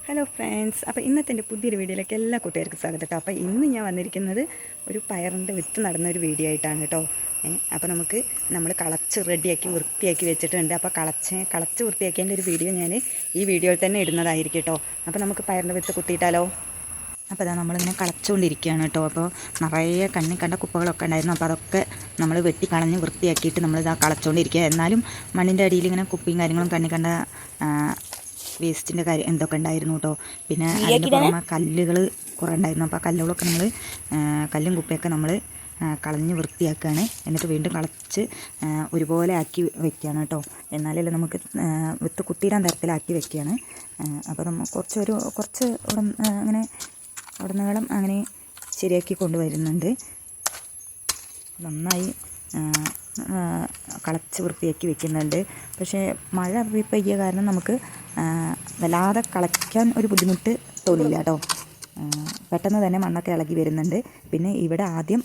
Hello friends, അപ്പോൾ ഇന്നത്തെ എൻ്റെ പുതിയൊരു വീഡിയോയിലേക്ക് എല്ലാ കൂട്ടുകാർക്കും സ്വാഗതം കേട്ടോ. അപ്പോൾ ഇന്ന് ഞാൻ വന്നിരിക്കുന്നത് ഒരു പയറിൻ്റെ വിത്ത് നടന്നൊരു വീഡിയോ ആയിട്ടാണ് കേട്ടോ. അപ്പോൾ നമ്മൾ കളച്ച് റെഡിയാക്കി വൃത്തിയാക്കി വെച്ചിട്ടുണ്ട്. അപ്പോൾ കളച്ച് വൃത്തിയാക്കിയതിൻ്റെ ഒരു വീഡിയോ ഞാൻ ഈ വീഡിയോയിൽ തന്നെ ഇടുന്നതായിരിക്കും കേട്ടോ. അപ്പോൾ നമുക്ക് പയറിൻ്റെ വിത്ത് കുത്തിയിട്ടാലോ. അപ്പോൾ അതാ നമ്മളിങ്ങനെ കളച്ചുകൊണ്ടിരിക്കുകയാണ് കേട്ടോ. അപ്പോൾ നിറയെ കണ്ണി കണ്ട കുപ്പകളൊക്കെ ഉണ്ടായിരുന്നു. അപ്പോൾ അതൊക്കെ നമ്മൾ വെട്ടിക്കളഞ്ഞ് വൃത്തിയാക്കിയിട്ട് നമ്മളിതാ കളച്ചുകൊണ്ടിരിക്കുക. എന്നാലും മണ്ണിൻ്റെ അടിയിൽ ഇങ്ങനെ കുപ്പിയും കാര്യങ്ങളും കണ്ണി കണ്ട വേസ്റ്റിൻ്റെ കാര്യം എന്തൊക്കെ ഉണ്ടായിരുന്നു കേട്ടോ. പിന്നെ അതിന് പുറമെ കല്ലുകൾ കുറേ ഉണ്ടായിരുന്നു. അപ്പോൾ ആ കല്ലുകളൊക്കെ നമ്മൾ കല്ലും കുപ്പയൊക്കെ നമ്മൾ കളഞ്ഞ് വൃത്തിയാക്കുകയാണ്. എന്നിട്ട് വീണ്ടും കളച്ച് ഒരുപോലെ ആക്കി വെക്കുകയാണ് കേട്ടോ. എന്നാലല്ലേ നമുക്ക് വിത്ത് കുത്തിയിടാൻ തരത്തിലാക്കി വെക്കുകയാണ്. അപ്പോൾ നമ്മൾ കുറച്ച് അങ്ങനെ ഉടനീളം അങ്ങനെ ശരിയാക്കി കൊണ്ടുവരുന്നുണ്ട്. നന്നായി കളച്ച് വൃത്തിയാക്കി വെക്കുന്നുണ്ട്. പക്ഷേ മഴ പെയ്യ കാരണം നമുക്ക് വല്ലാതെ കളയ്ക്കാൻ ഒരു ബുദ്ധിമുട്ട് തോന്നില്ല കേട്ടോ. പെട്ടെന്ന് തന്നെ മണ്ണൊക്കെ ഇളകി വരുന്നുണ്ട്. പിന്നെ ഇവിടെ ആദ്യം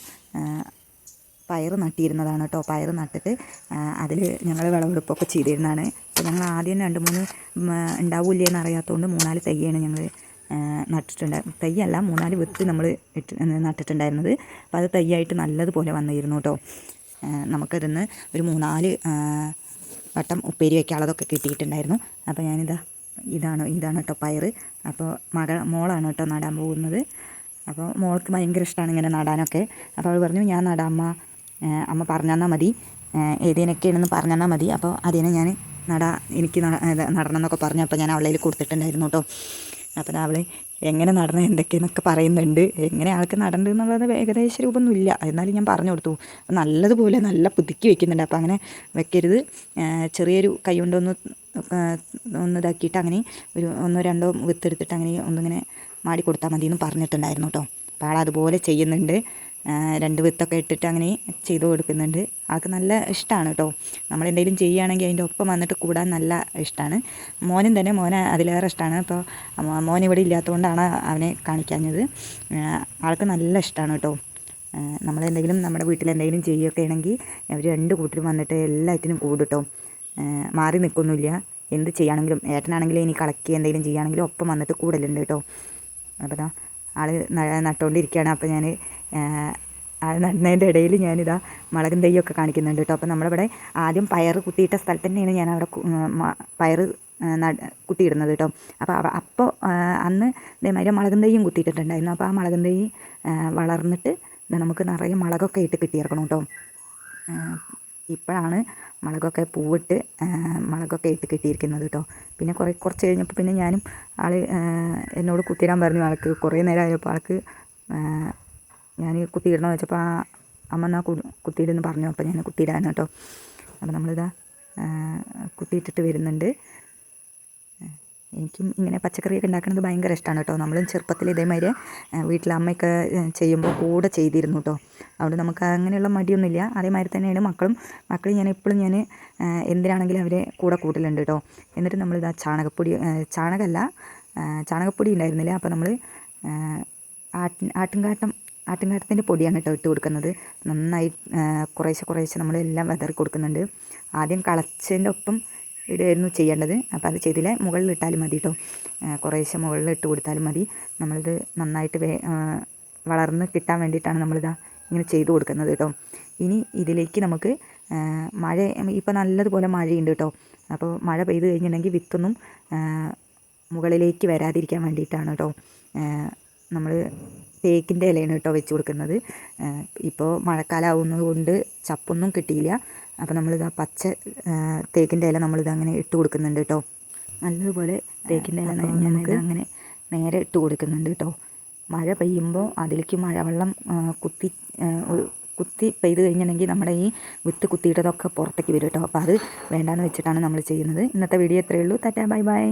പയർ നട്ടിയിരുന്നതാണ് കേട്ടോ. പയർ നട്ടിട്ട് അതിൽ ഞങ്ങൾ വിളവെടുപ്പൊക്കെ ചെയ്തിരുന്നതാണ്. അപ്പോൾ ഞങ്ങൾ ആദ്യം 2-3 ഉണ്ടാവില്ലേ എന്നറിയാത്തതുകൊണ്ട് 3-4 തൈയാണ് ഞങ്ങൾ തൈയല്ല 3-4 വിത്ത് നമ്മൾ നട്ടിട്ടുണ്ടായിരുന്നത്. അപ്പോൾ അത് തൈയായിട്ട് നല്ലതുപോലെ വന്നിരുന്നു കേട്ടോ. നമുക്കതിന്ന് ഒരു 3-4 വട്ടം ഉപ്പേരി വയ്ക്കാനുള്ളതൊക്കെ കിട്ടിയിട്ടുണ്ടായിരുന്നു. അപ്പോൾ ഇതാണ് കേട്ടോ പയർ. അപ്പോൾ മോളാണ് കേട്ടോ നടാൻ പോകുന്നത്. അപ്പോൾ മോൾക്ക് ഭയങ്കര ഇഷ്ടമാണ് ഇങ്ങനെ നടാനൊക്കെ. അപ്പോൾ അവൾ പറഞ്ഞു, ഞാൻ നടാം അമ്മ പറഞ്ഞു തന്നാൽ മതി, ഏതിനൊക്കെയാണെന്ന് പറഞ്ഞു തന്നാൽ മതി, അപ്പോൾ അതിനെ ഞാൻ എനിക്ക് നടണം എന്നൊക്കെ പറഞ്ഞു. അപ്പോൾ ഞാൻ അവളതിൽ കൊടുത്തിട്ടുണ്ടായിരുന്നു കേട്ടോ. അപ്പോൾ അവൾ എങ്ങനെ നടണം എന്തൊക്കെയെന്നൊക്കെ പറയുന്നുണ്ട്. എങ്ങനെ ആൾക്ക് നടണ്ട് എന്നുള്ളത് ഏകദേശ രൂപമൊന്നുമില്ല, എന്നാലും ഞാൻ പറഞ്ഞു കൊടുത്തു. നല്ലതുപോലെ നല്ല പുതുക്കി വെക്കുന്നുണ്ട്. അപ്പോൾ അങ്ങനെ വെക്കരുത്, ചെറിയൊരു കൈ കൊണ്ടൊന്ന് ഇതാക്കിയിട്ട് അങ്ങനെ ഒരു 1-2 വിത്തെടുത്തിട്ട് അങ്ങനെ ഒന്നിങ്ങനെ മാടി കൊടുത്താൽ മതി എന്ന് പറഞ്ഞിട്ടുണ്ടായിരുന്നു കേട്ടോ. അപ്പോൾ ആളതുപോലെ ചെയ്യുന്നുണ്ട്. 2 വിത്തൊക്കെ ഇട്ടിട്ട് അങ്ങനെ ചെയ്തു കൊടുക്കുന്നുണ്ട്. ആൾക്ക് നല്ല ഇഷ്ടമാണ് കേട്ടോ. നമ്മളെന്തെങ്കിലും ചെയ്യുകയാണെങ്കിൽ അതിൻ്റെ ഒപ്പം വന്നിട്ട് കൂടാൻ നല്ല ഇഷ്ടമാണ്. മോനെ അതിലേറെ ഇഷ്ടമാണ്. അപ്പോൾ മോൻ ഇവിടെ ഇല്ലാത്തതുകൊണ്ടാണ് അവനെ കാണിക്കാഞ്ഞത്. ആൾക്ക് നല്ല ഇഷ്ടമാണ് കേട്ടോ. നമ്മളെന്തെങ്കിലും നമ്മുടെ വീട്ടിലെന്തെങ്കിലും ചെയ്യുകയൊക്കെ ആണെങ്കിൽ അവർ 2 കൂട്ടരും വന്നിട്ട് എല്ലാറ്റിനും കൂടും കേട്ടോ. മാറി നിൽക്കൊന്നുമില്ല. എന്ത് ചെയ്യുകയാണെങ്കിലും ഏട്ടനാണെങ്കിലും ഇനി കളക്കി എന്തെങ്കിലും ചെയ്യുകയാണെങ്കിലും ഒപ്പം വന്നിട്ട് കൂടലുണ്ട് കേട്ടോ. അപ്പോൾ ആൾ നട്ടുകൊണ്ടിരിക്കുകയാണ്. അപ്പോൾ ഞാൻ ആൾ നടുന്നതിൻ്റെ ഇടയിൽ ഞാനിതാ മുളകും തൈയൊക്കെ കാണിക്കുന്നുണ്ട് കേട്ടോ. അപ്പോൾ നമ്മളിവിടെ ആദ്യം പയർ കുത്തിയിട്ട സ്ഥലത്ത് തന്നെയാണ് ഞാൻ അവിടെ പയർ കുത്തിയിടുന്നത് കേട്ടോ. അപ്പോൾ അന്ന് ഇതേമാതിരി മുളകും തൈയും കുത്തിയിട്ടുണ്ടായിരുന്നു. അപ്പോൾ ആ മുളകും തൈ വളർന്നിട്ട് നമുക്ക് നിറയെ മുളകൊക്കെ ഇട്ട് കിട്ടിയിറക്കണം കേട്ടോ. ഇപ്പോഴാണ് മുളകൊക്കെ പൂവിട്ട് മുളകൊക്കെ ഇട്ട് കിട്ടിയിരിക്കുന്നത് കേട്ടോ. പിന്നെ കുറച്ച് കഴിഞ്ഞപ്പോൾ പിന്നെ ഞാനും ആൾ എന്നോട് കുത്തിയിടാൻ പറഞ്ഞു. ആൾക്ക് കുറേ നേരമായപ്പോൾ ആൾക്ക് ഞാൻ കുത്തിയിടണമെന്ന് വെച്ചപ്പോൾ അമ്മ എന്നാൽ കുത്തിയിടുന്ന് പറഞ്ഞു. അപ്പോൾ ഞാൻ കുത്തിയിടാൻ കേട്ടോ. അപ്പോൾ നമ്മളിതാ കുത്തിയിട്ടിട്ട് വരുന്നുണ്ട്. എനിക്കും ഇങ്ങനെ പച്ചക്കറിയൊക്കെ ഉണ്ടാക്കുന്നത് ഭയങ്കര ഇഷ്ടമാണ് കേട്ടോ. നമ്മളും ചെറുപ്പത്തിൽ ഇതേമാതിരി വീട്ടിൽ അമ്മയൊക്കെ ചെയ്യുമ്പോൾ കൂടെ ചെയ്തിരുന്നു കേട്ടോ. അതുകൊണ്ട് നമുക്ക് അങ്ങനെയുള്ള മടിയൊന്നുമില്ല. അതേമാതിരി തന്നെയാണ് മക്കളും ഞാൻ എപ്പോഴും എന്തിനാണെങ്കിലും അവരെ കൂടെ കൂട്ടലുണ്ട് കേട്ടോ. എന്നിട്ട് നമ്മളിതാ ചാണകപ്പൊടി ഉണ്ടായിരുന്നില്ല. അപ്പോൾ നമ്മൾ ആട്ടിൻകാട്ടത്തിൻ്റെ പൊടിയാണ് കേട്ടോ ഇട്ട് കൊടുക്കുന്നത്. നന്നായി കുറേശ്ശെ നമ്മളെല്ലാം വിതറി കൊടുക്കുന്നുണ്ട്. ആദ്യം കളച്ചതിൻ്റെ ഒപ്പം ഇടുമായിരുന്നു ചെയ്യേണ്ടത്. അപ്പോൾ അത് ചെയ്തില്ല, മുകളിൽ ഇട്ടാലും മതി കേട്ടോ. കുറേശ്ശെ മുകളിൽ ഇട്ട് കൊടുത്താലും മതി. നമ്മളിത് നന്നായിട്ട് വളർന്ന് കിട്ടാൻ വേണ്ടിയിട്ടാണ് നമ്മളിതാ ഇങ്ങനെ ചെയ്ത് കൊടുക്കുന്നത് കേട്ടോ. ഇനി ഇതിലേക്ക് നമുക്ക് ഇപ്പോൾ നല്ലതുപോലെ മഴയുണ്ട് കേട്ടോ. അപ്പോൾ മഴ പെയ്ത് കഴിഞ്ഞിട്ടുണ്ടെങ്കിൽ വിത്തൊന്നും മുകളിലേക്ക് വരാതിരിക്കാൻ വേണ്ടിയിട്ടാണ് കേട്ടോ. നമ്മൾ തേക്കിൻ്റെ ഇലയാണ് കേട്ടോ വെച്ച് കൊടുക്കുന്നത്. ഇപ്പോൾ മഴക്കാലമാവുന്നത് കൊണ്ട് ചപ്പൊന്നും കിട്ടിയില്ല. അപ്പോൾ നമ്മളിതാ പച്ച തേക്കിൻ്റെ ഇല നമ്മളിത് അങ്ങനെ ഇട്ട് കൊടുക്കുന്നുണ്ട് കേട്ടോ. നല്ലതുപോലെ തേക്കിൻ്റെ ഇല നമുക്ക് അങ്ങനെ നേരെ ഇട്ട് കൊടുക്കുന്നുണ്ട് കേട്ടോ. മഴ പെയ്യുമ്പോൾ അതിലേക്ക് മഴവെള്ളം കുത്തി പെയ്ത് കഴിഞ്ഞിട്ടുണ്ടെങ്കിൽ നമ്മുടെ ഈ വിത്ത് കുത്തിയിട്ടതൊക്കെ പുറത്തേക്ക് വരും കേട്ടോ. അപ്പോൾ അത് വേണ്ടാന്ന് വെച്ചിട്ടാണ് നമ്മൾ ചെയ്യുന്നത്. ഇന്നത്തെ വീഡിയോ ഇത്രയേ ഉള്ളൂ. Tata, bye bye.